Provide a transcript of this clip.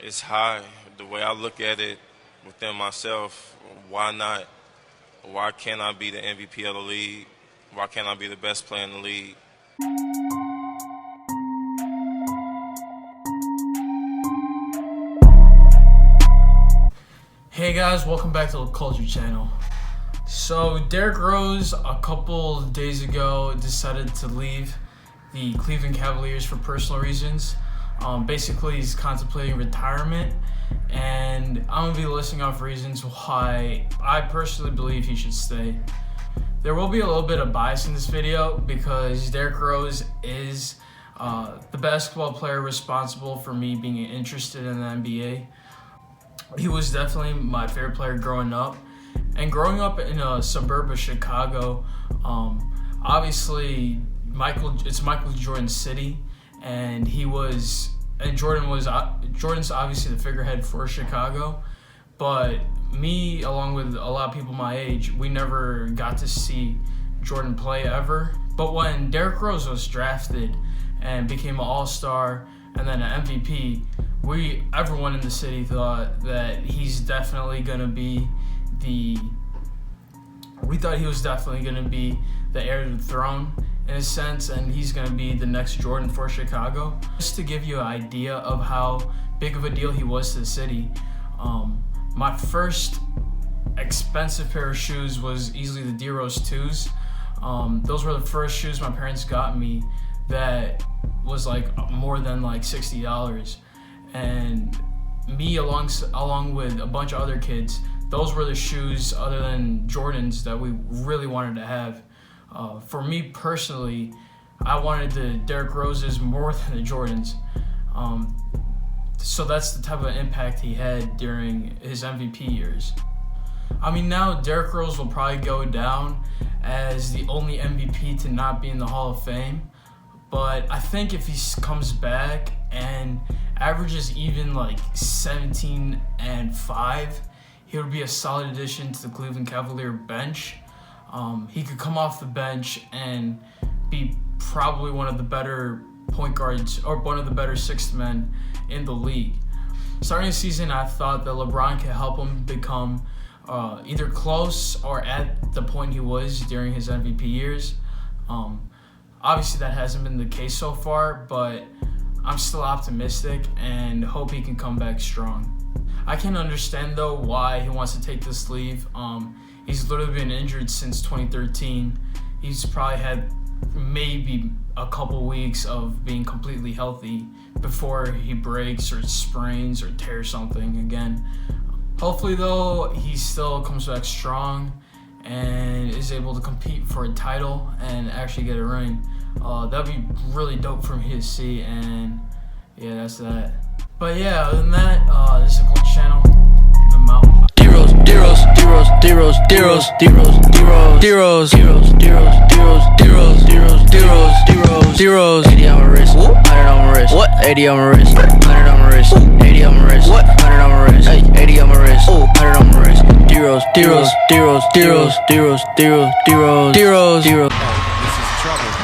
It's high. The way I look at it within myself, why not? Why can't I be the MVP of the league? Why can't I be the best player in the league? Hey guys, welcome back to the Culture Channel. So Derrick Rose a couple days ago decided to leave the Cleveland Cavaliers for personal reasons. Basically, he's contemplating retirement, and I'm going to be listing off reasons why I personally believe he should stay. There will be a little bit of bias in this video because Derrick Rose is the basketball player responsible for me being interested in the NBA. He was definitely my favorite player growing up. And growing up in a suburb of Chicago, obviously it's Michael Jordan's city, and Jordan's obviously the figurehead for Chicago. But me, along with a lot of people my age, we never got to see Jordan play ever. But when Derrick Rose was drafted and became an All-Star and then an MVP, everyone in the city thought that he's definitely gonna be we thought he was definitely gonna be the heir to the throne in a sense, and he's gonna be the next Jordan for Chicago. Just to give you an idea of how big of a deal he was to the city, my first expensive pair of shoes was easily the D-Rose 2s. Those were the first shoes my parents got me that was like more than like $60. And me along with a bunch of other kids, those were the shoes other than Jordans that we really wanted to have. For me personally, I wanted the Derrick Roses more than the Jordans. So that's the type of impact he had during his MVP years. I mean, now Derrick Rose will probably go down as the only MVP to not be in the Hall of Fame. But I think if he comes back and averages even like 17 and 5, he would be a solid addition to the Cleveland Cavalier bench. He could come off the bench and be probably one of the better point guards or one of the better sixth men in the league. Starting the season, I thought that LeBron could help him become either close or at the point he was during his MVP years. Obviously, that hasn't been the case so far, but I'm still optimistic and hope he can come back strong. I can understand, though, why he wants to take this leave. He's literally been injured since 2013. He's probably had maybe a couple weeks of being completely healthy before he breaks or sprains or tears something again. Hopefully, though, he still comes back strong and is able to compete for a title and actually get a ring. That'd be really dope for me to see, and yeah, that's that. But yeah, other than that, this is the Culture Channel. I'm out. D-Rose, D-Rose, D-Rose, D-Rose, D-Rose, D-Rose, D-Rose, D-Rose, D-Rose, D-Rose, D-Rose, D-Rose, D-Rose, D-Rose, D-Rose, 80 on my wrist, 100 on my wrist, what? 80 on my wrist, 100 on my wrist, 80 on my wrist, what? 100 on my wrist, 80 on my wrist, 100 on my wrist, D-Rose, D-Rose, D-Rose, D-Rose, D-Rose, D-Rose, D-Rose, D-Rose, D-Rose. This is trouble.